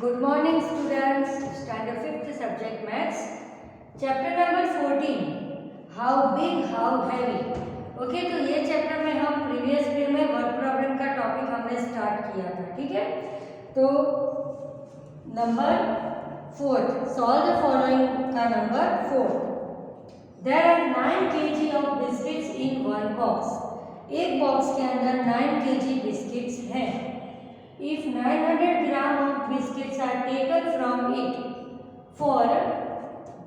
Good morning students. Standard 5th subject maths. Chapter number 14. How big, how heavy. Okay तो ये chapter में हम previous day में word problem का topic हमने स्टार्ट किया था, ठीक है। तो नंबर 4 सॉल्व द फॉलोइंग का number 4। There are 9 kg of biscuits in one box. एक बॉक्स के अंदर 9 kg बिस्किट्स हैं। If 900 gram of biscuits are taken from it for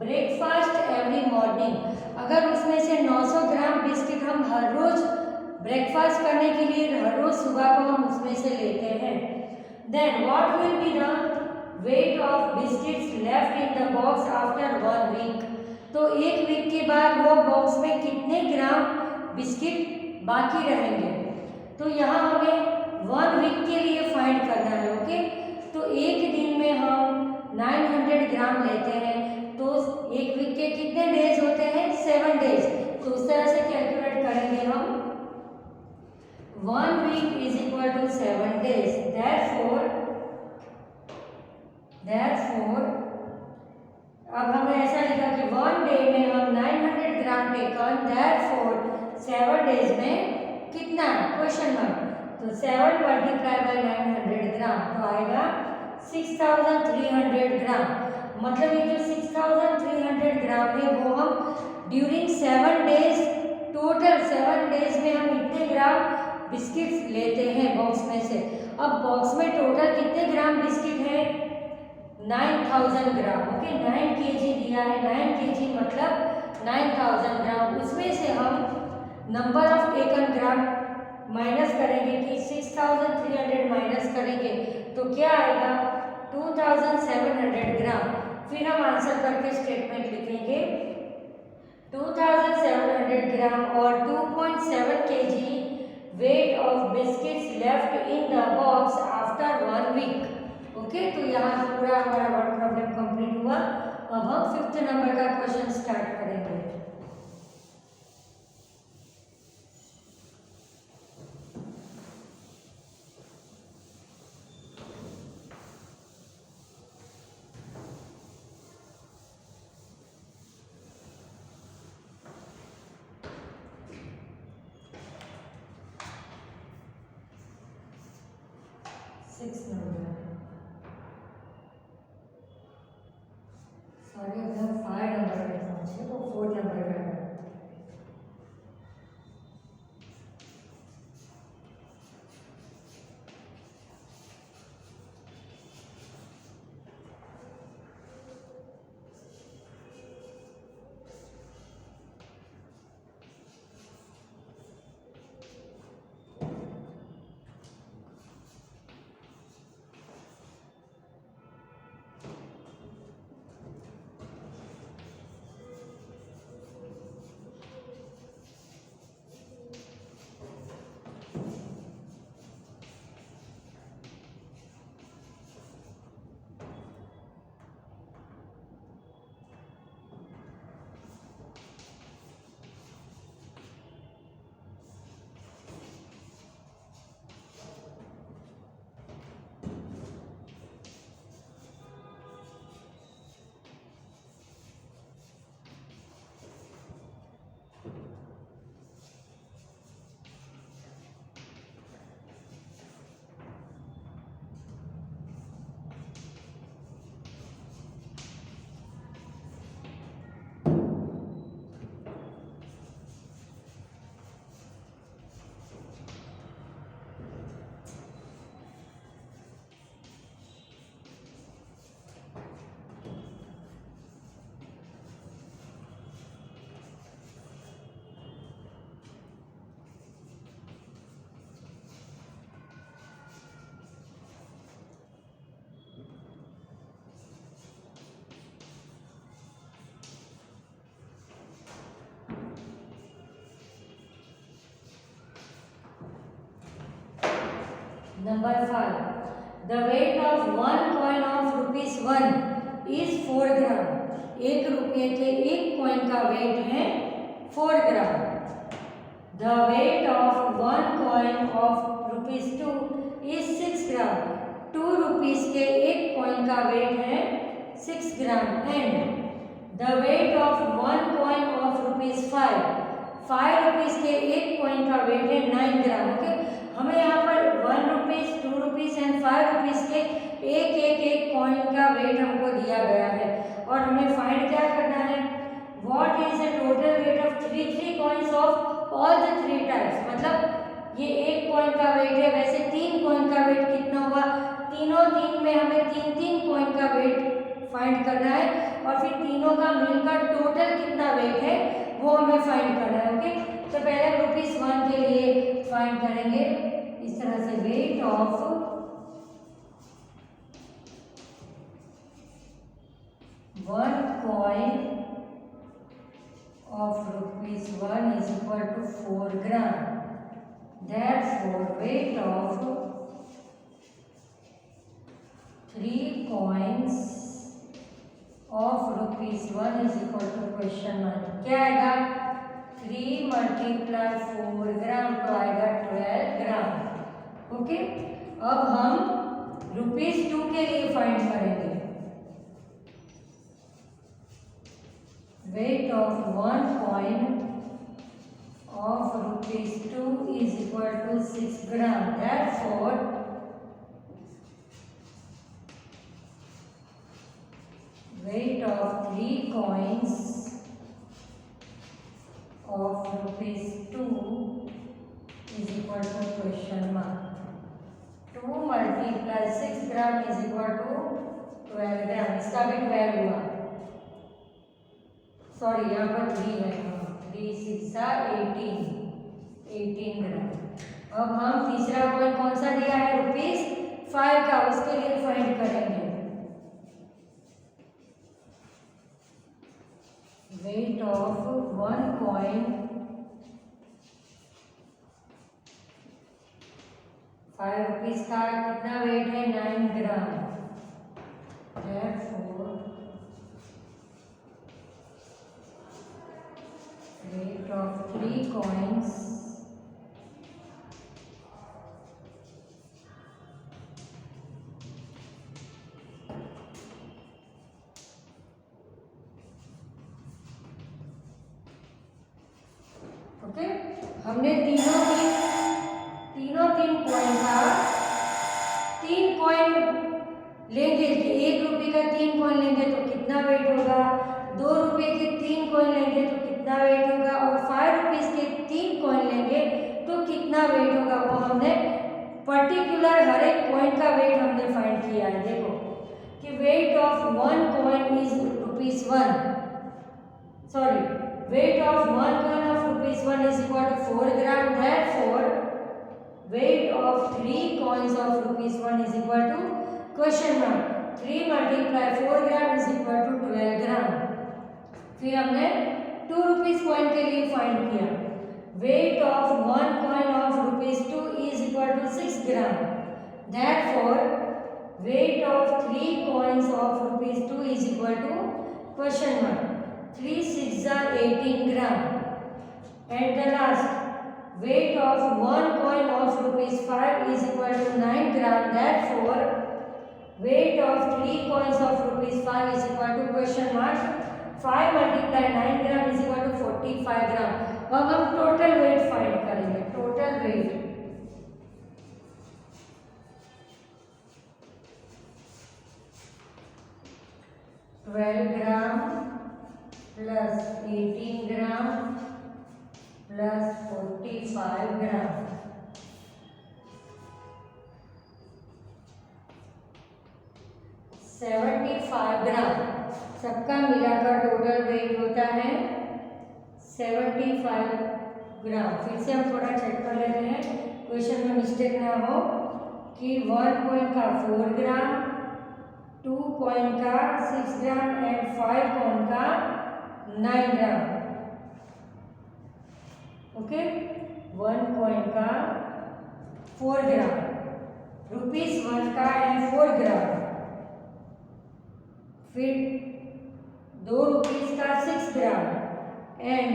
breakfast every morning, अगर उसमें से 900 ग्राम बिस्किट हम हर रोज ब्रेकफास्ट करने के लिए हर रोज सुबह को हम उसमें से लेते हैं, then what will be the weight of biscuits left in the box after 1 week? तो एक वीक के बाद वो बॉक्स में कितने ग्राम बिस्किट बाकी रहेंगे। तो यहाँ हमें 1 वीक के लिए फाइंड करना है। ओके तो एक दिन में हम 900 ग्राम लेते हैं, तो एक वीक के कितने डेज होते हैं? 7 डेज। तो उस तरह से कैलकुलेट करेंगे हम 1 week is equal to 7 days. therefore अब हमें ऐसा लिखा कि 1 डे में हम 900 ग्राम टेकन, therefore 7 डेज में कितना? Question mark. तो 7 मल्टीप्लाई बाय 900 ग्राम तो आएगा 6300 ग्राम। मतलब ये जो 6300 ग्राम है वो हम ड्यूरिंग 7 डेज, टोटल 7 डेज में हम इतने ग्राम बिस्किट्स लेते हैं बॉक्स में से। अब बॉक्स में टोटल कितने ग्राम बिस्किट है? 9000 ग्राम। ओके 9 kg दिया है, 9 kg मतलब 9000 ग्राम। उसमें से हम number of taken gram minus करेंगे कि 6300 माइनस करेंगे तो क्या आएगा? 2700 ग्राम। फिर हम आंसर करके स्टेटमेंट लिखेंगे 2700 ग्राम और 2.7 kg weight of biscuits left in the box after 1 week. Okay तो यहाँ से पूरा हमारा वर्ड प्रॉब्लम कंप्लीट हुआ। अब हम 5th नंबर का क्वेश्चन स्टार्ट करेंगे। सॉरी अभी हम 5 नंबर पे पहुंचे तो 4 नंबर पे है। Number 5. The weight of 1 coin of ₹1 is 4 ग्राम। 1 रुपये के 1 कॉइन का वेट है 4 ग्राम। The weight of 1 coin of ₹2 is 6 gram. 2 rupees के 1 कॉइन कॉइन का वेट है 6 gram and the weight of 1 coin of ₹5 5 rupees के एक कॉइन का वेट है 9 ग्राम। ओके, हमें यहाँ पर 1 रुपीज़, 2 रुपीज़ एंड 5 रुपीज़ के एक कॉइन का वेट हमको दिया गया है और हमें फाइंड क्या करना है, what is the total weight of three coins of all the 3 types. मतलब ये एक कॉइन का वेट है, वैसे 3 कॉइन का वेट कितना हुआ, तीन में हमें 3 कॉइन का वेट फाइंड करना है और फिर तीनों का मिलकर टोटल कितना वेट है वो हमें फाइंड करना है। ओके, तो पहले ₹1 के लिए फाइंड करेंगे इस तरह से, weight of 1 coin of ₹1 is equal to 4 gram. Therefore, weight of 3 coins of ₹1 is equal to question mark। क्या आएगा, 3 × 4 ग्राम तो आएगा 12 ग्राम। ओके, अब हम ₹2 के लिए फाइंड करेंगे। Weight of 1 coin of ₹2 is equal to 6 gram. Therefore, weight of 3 coins of ₹2 is equal to question mark। 2 × 6 gram is equal to 12 gram। इसका भी 12 हुआ, सॉरी यहाँ पर 3 है, 3 6 18 ग्राम। अब हम तीसरा कॉइन कौन सा दिया है, ₹5 का, उसके लिए फाइंड करेंगे वेट ऑफ 1 कॉइन 5 रुपीज का कितना वेट है, 9 ग्राम। Therefore, weight of 3 coins okay, हमने तीनों कॉइन का 3 कॉइन लेंगे कि ₹1 का 3 कॉइन लेंगे तो कितना वेट होगा, ₹2 के 3 कॉइन लेंगे तो कितना वेट होगा और 5 रुपीज़ के 3 कॉइन लेंगे तो कितना वेट होगा, वो हमने पर्टिकुलर हर एक कॉइन का वेट हमने फाइंड किया है। देखो कि weight of 1 coin is ₹1, sorry, weight of 1 coin of ₹1 is equal to 4 gram. Therefore, weight of 3 coins of ₹1 is equal to question mark 3 × 4 gram is equal to 12 gram। फिर हमने ₹2 coin के लिए find किया, weight of 1 coin of ₹2 is equal to 6 gram। Therefore, weight of 3 coins of ₹2 is equal to question mark 3 6 18 gram। And the last, weight of 1 coin of ₹5 is equal to 9 gram। Therefore, weight of 3 coins of ₹5 is equal to question mark 5 × 9 gram is equal to 45 gram। अब हम total weight find करेंगे, total weight $12 ग्राम plus 18 gram plus 45 gram। $75 ग्राम सबका मिलाकर total weight होता है 75 ग्राम। फिर से हम थोड़ा चेक कर लेते हैं, क्वेश्चन में मिस्टेक ना हो, कि 1 कॉइन का 4 ग्राम, 2 कॉइन का 6 ग्राम एंड 5 कॉइन का 9 ग्राम। ओके, 1 कॉइन का 4 ग्राम, ₹1 का एंड 4 ग्राम, फिर 2 रुपीस का 6 ग्राम एंड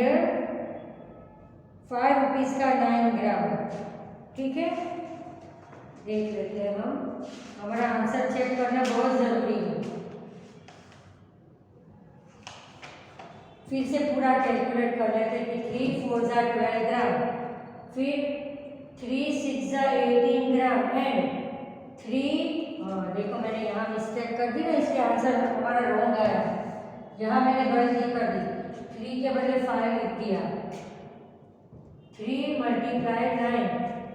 5 रुपीस का 9 ग्राम। ठीक है, देख लेते हैं हम। हमारा आंसर चेक करना बहुत ज़रूरी है। फिर से पूरा कैलकुलेट कर लेते हैं कि 3 4 12 ग्राम, फिर 3 6 18 ग्राम एंड 3 देखो मैंने यहाँ मिस्टेक कर दी ना, इसलिए आंसर हमारा रॉन्ग आया। यहाँ मैंने गलती कर दी, 3 के बदले 5 लिख दिया। 3 × 9,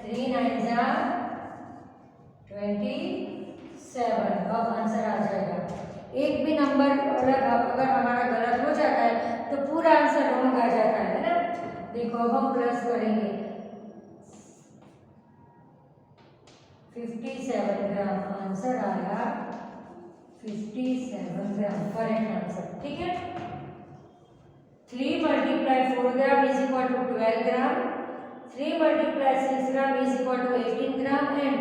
3 9 जा 27। अब आंसर आ जाएगा। एक भी नंबर अलग अगर हमारा गलत हो जाता है तो पूरा आंसर रॉन्ग आ जाता है ना। देखो अब हम प्लस करेंगे 57 ग्राम, आंसर आया 57 ग्राम, करेक्ट आंसर। ठीक है, 3 × 4 gram is equal to 12 gram, 3 × 6 gram is equal to 18 gram and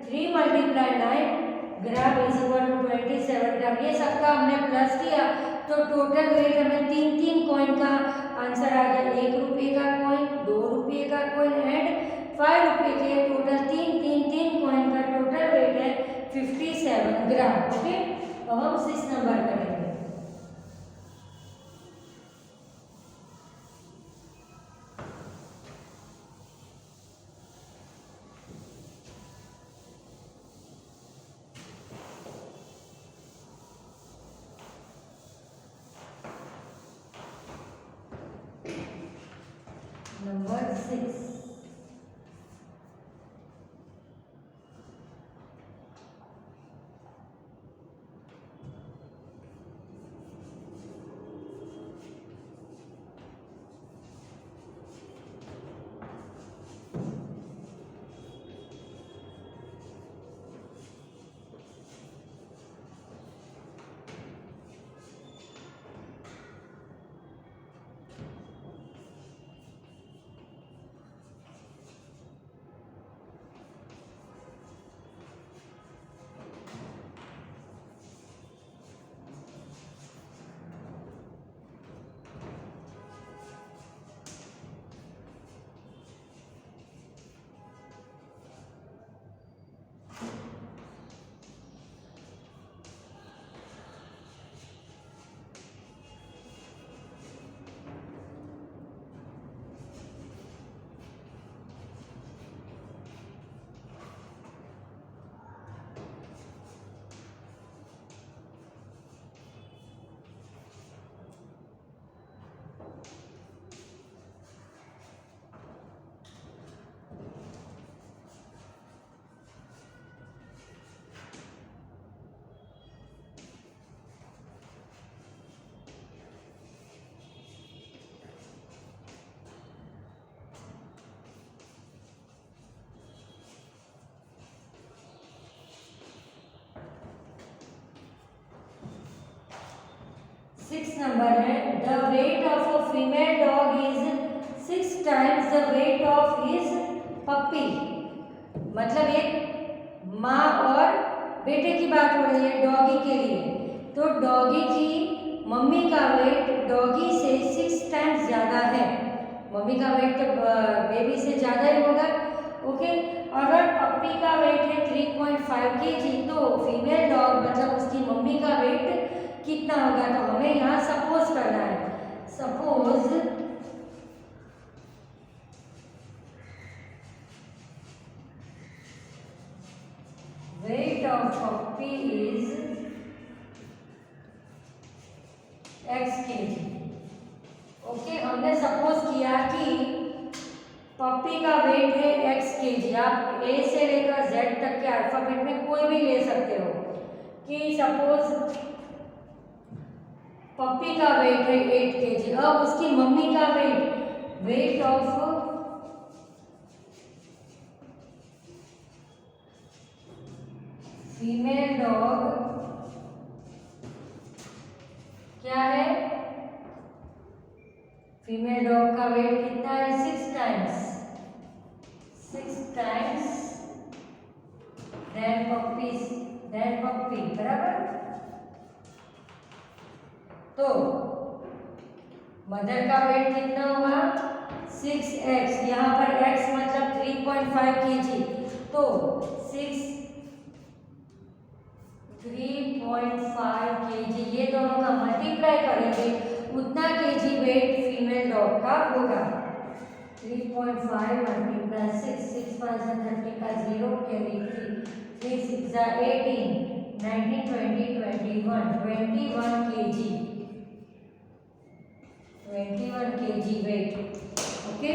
3 × 9 gram is equal to 27 gram. ये सबका हमने प्लस किया तो टोटल वेट हमें 3 कॉइन का आंसर आ गया। 1 रुपये का कॉइन, 2 रुपये का कॉइन एंड 5 रुपये के टोटल 3 कॉइन का टोटल वेट है 57 ग्राम। ओके, अब हम 6 नंबर करेंगे। नंबर 6, नंबर है the weight of a female dog is 6 times the weight of his puppy. मतलब एक माँ और बेटे की बात हो रही है डॉगी के लिए, तो डॉगी की मम्मी का वेट डॉगी से 6 टाइम्स ज़्यादा है। मम्मी का वेट तो बेबी से ज़्यादा ही होगा। ओके, अगर पप्पी का वेट है 3.5 kg तो फीमेल डॉग मतलब उसकी मम्मी का वेट कितना होगा, तो हमें यहाँ सपोज करना है। Suppose weight of puppy is x kg। Okay, हमने सपोज किया कि पप्पी का वेट है x kg। आप A से लेकर Z तक के अल्फाबेट में कोई भी ले सकते हो कि सपोज पप्पी का वेट है 8 kg। अब उसकी मम्मी का वेट ऑफ फीमेल डॉग क्या है? फीमेल डॉग का वेट कितना है? 6 टाइम्स देन पप्पी बराबर। तो मदर का वेट कितना होगा? 6x। यहाँ पर x मतलब 3.5 kg। तो 3.5 kg ये दोनों का मल्टीप्लाई करेंगे उतना kg वेट फीमेल डॉग का होगा। 3.5 मल्टीप्लाई 6 5 30 का 0 कैरी 3 6 18 19 20 21 21 kg वेट। ओके,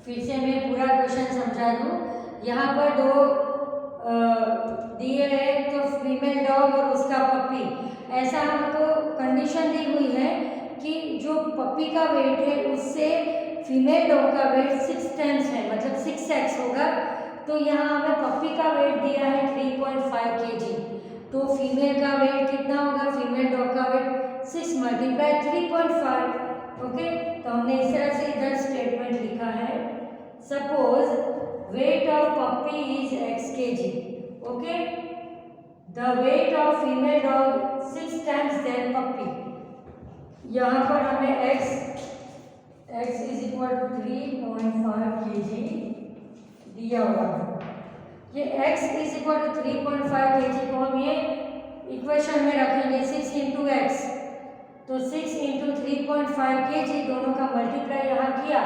फिर से मैं पूरा क्वेश्चन समझा दूँ। यहाँ पर दो दिए है तो फीमेल डॉग और उसका पप्पी, ऐसा हमको कंडीशन दी हुई है कि जो पप्पी का वेट है उससे फीमेल डॉग का वेट 6 टाइम्स है, मतलब 6x होगा। तो यहाँ हमें पप्पी का वेट दिया है 3.5 kg, तो फीमेल का वेट कितना होगा? फीमेल डॉग का वेट 6 मल्टीप्लाई 3.5। ओके, तो हमने इस तरह से इधर स्टेटमेंट लिखा है, suppose weight of puppy is x kg. Okay, the weight of female dog 6 times than puppy. यहाँ पर हमें x is equal to 3.5 kg दिया हुआ है। ये x is equal to 3.5 kg को हम ये इक्वेशन में रखेंगे 6 इंटू एक्स, तो 6 इंटू 3.5 kg दोनों का मल्टीप्लाई यहाँ किया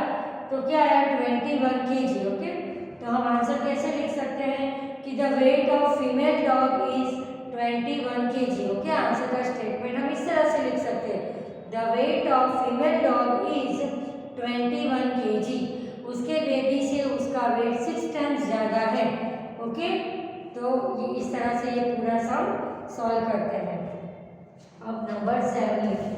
तो क्या है 21 kg। ओके, तो हम आंसर कैसे लिख सकते हैं कि the weight of female dog is 21 kg। Okay, answer का स्टेटमेंट हम इस तरह से लिख सकते हैं, the weight of female dog is 21 kg। उसके बेबी से उसका वेट 6 टाइम्स ज़्यादा है। ओके, तो ये इस तरह से ये पूरा सम सॉल्व करते हैं। अब नंबर 7 लिखिए।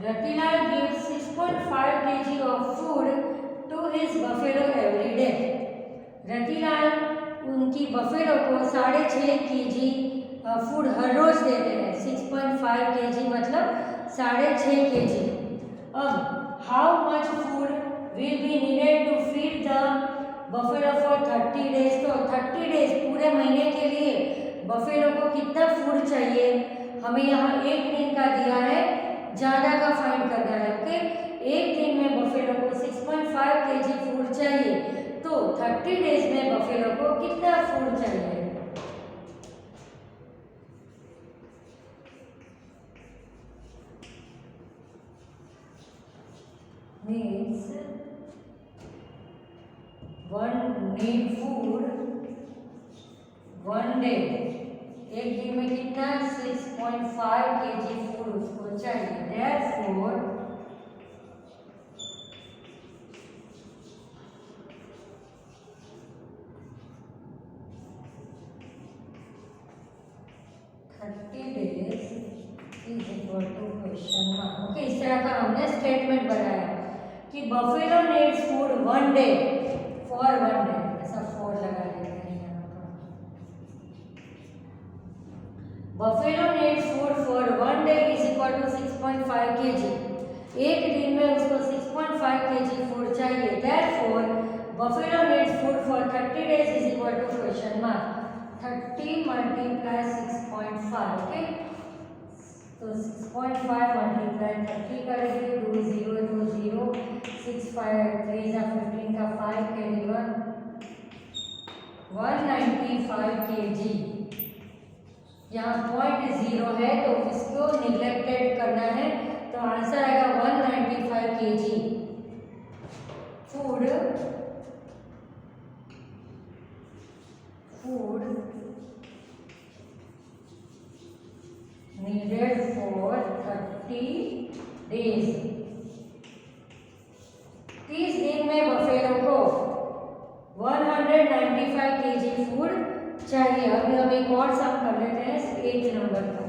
Ratilal gives 6.5 kg of food to his buffalo every day. Ratilal उनकी बफेलो को 6.5 kg फूड हर रोज देते हैं। 6.5 kg मतलब 6.5 kg। अब how much food will be needed to feed the buffalo for 30 days. तो 30 डेज पूरे महीने के लिए बफेलो को कितना फूड चाहिए? हमें यहाँ एक दिन का दिया है, ज़्यादा का फाइंड करना है। ओके, एक दिन में बफेलो को 6.5 kg फूड चाहिए, तो 30 डेज में बफेलो को कितना फूड चाहिए? Means 1 need food 1 day। एक दिन में कितना 6.5 kg फूड उसको चाहिए। Therefore 30 days is equal to question mark. Okay, इस तरह का हमने स्टेटमेंट बनाया कि buffalo needs food 1 day for 1 day. ऐसा 4 लगा देते हैं यहाँ पर। buffalo needs food for 30 days is equal to question mark 30 multiply 6.5. okay, तो 6.5 मल्टीप्लाई 30 करेंगे, 2 0 2 0 6 5 3 जा 15 का 5 कैरी 195 kg। यहाँ पॉइंट 0 है तो इसको निग्लेक्टेड करना है, तो आंसर आएगा 195 kg food needed for 30 days। 30 दिन में बफेलो को 195 kg फूड चाहिए। अभी हम एक और सम कर लेते हैं 8 नंबर का।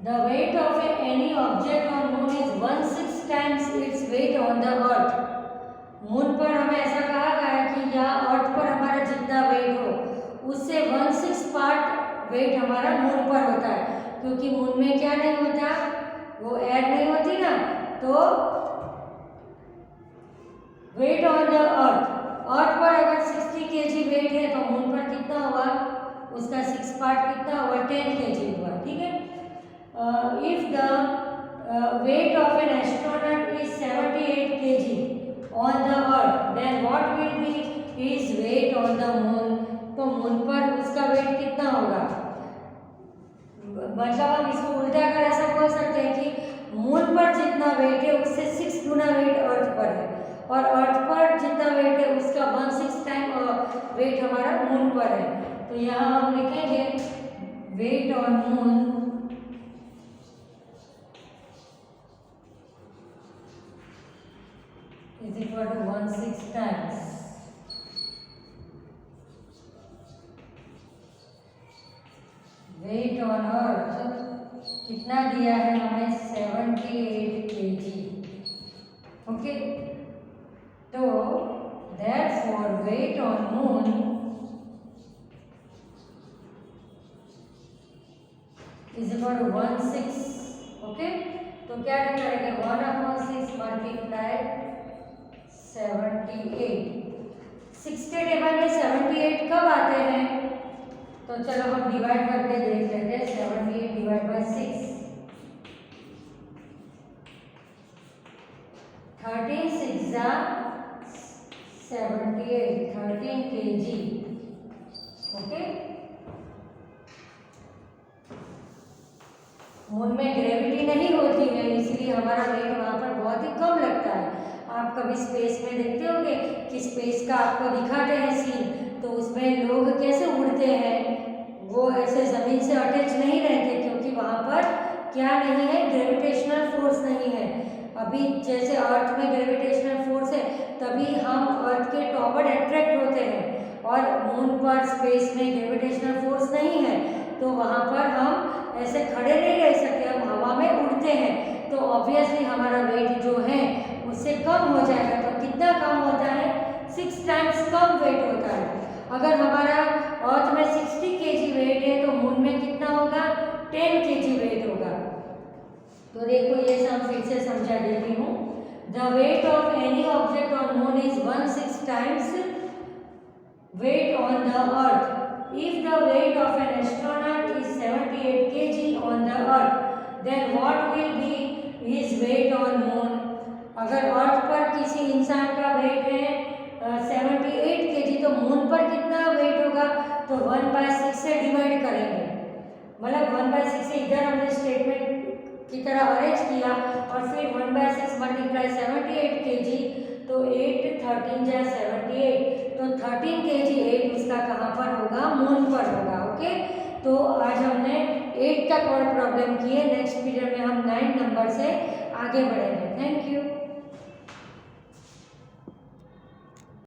The weight of any object on moon is 1/6 times its weight on the earth। Moon पर हमें ऐसा कहा गया है कि या अर्थ पर हमारा जितना वेट हो उससे 1/6 पार्ट वेट हमारा मून पर होता है, क्योंकि मून में क्या नहीं होता, वो एयर नहीं होती ना, तो वेट ऑन द अर्थ पर अगर 60 kg वेट है तो मून पर कितना हुआ, उसका 6 पार्ट कितना हुआ, 10 kg हुआ। ठीक है, if the weight of an astronaut is 78 kg on the earth, then what will be his weight on the moon? तो मून पर उसका वेट कितना होगा, मतलब हम इसको उल्टा कर ऐसा बोल सकते हैं कि मून पर जितना वेट है उससे 6 गुना वेट अर्थ पर है, और अर्थ पर जितना वेट है उसका 1/6 टाइम वेट हमारा मून पर है। तो यहाँ हम लिखेंगे weight on moon is equal to 1/6 times weight on earth। कितना दिया है हमें, 78 kg। ओके, तो therefore weight on moon is equal to 1/6। Okay, तो क्या करेंगे, 1/6 मल्टीप्लाई 78। 60 टेबल में 78 कब आते हैं, तो चलो हम डिवाइड करके देख लेते हैं। 78 डिवाइड बाय 6, 13 6 जा 78, 13 kg। ओके, मून में ग्रेविटी नहीं होती है, इसलिए हमारा वेट वहाँ पर बहुत ही कम लगता है। आप कभी स्पेस में देखते होंगे कि स्पेस का आपको दिखाते हैं सीन, तो उसमें लोग कैसे उड़ते हैं, वो ऐसे ज़मीन से अटैच नहीं रहते, क्योंकि वहाँ पर क्या नहीं है, ग्रेविटेशनल फोर्स नहीं है। अभी जैसे अर्थ में ग्रेविटेशनल फोर्स है, तभी हम अर्थ के टॉवर्ड अट्रैक्ट होते हैं, और मून पर स्पेस में ग्रेविटेशनल फोर्स नहीं है, तो वहाँ पर हम ऐसे खड़े नहीं रह सकते, हम हवा में उड़ते हैं, तो ऑब्वियसली हमारा वेट जो है उससे कम हो जाएगा। तो कितना कम होता है, 6 टाइम्स कम वेट होता है। अगर हमारा अर्थ में 60 kg वेट है, तो मून में कितना होगा, 10 kg वेट होगा। तो देखो ये सब फिर से समझा देती हूँ। The weight of any object on moon is 1/6 times weight on the earth. If the weight of an astronaut is 78 kg on the earth, then what will be his weight on moon? अगर अर्थ पर किसी इंसान का wait है 78 kg, तो moon पर कितना wait होगा, तो 1/6 से डिवाइड करेंगे, मतलब 1/6 से इधर हमने स्टेटमेंट की तरह अरेंज किया, और फिर 1/6 मल्टीप्लाई 78 kg, तो 8 13 जा 78, तो 13 kg 8 उसका कहाँ पर होगा, मून पर होगा। ओके, तो आज हमने 8 तक और प्रॉब्लम किए। नेक्स्ट पीरियड में हम 9 नंबर से आगे बढ़ेंगे। Thank you.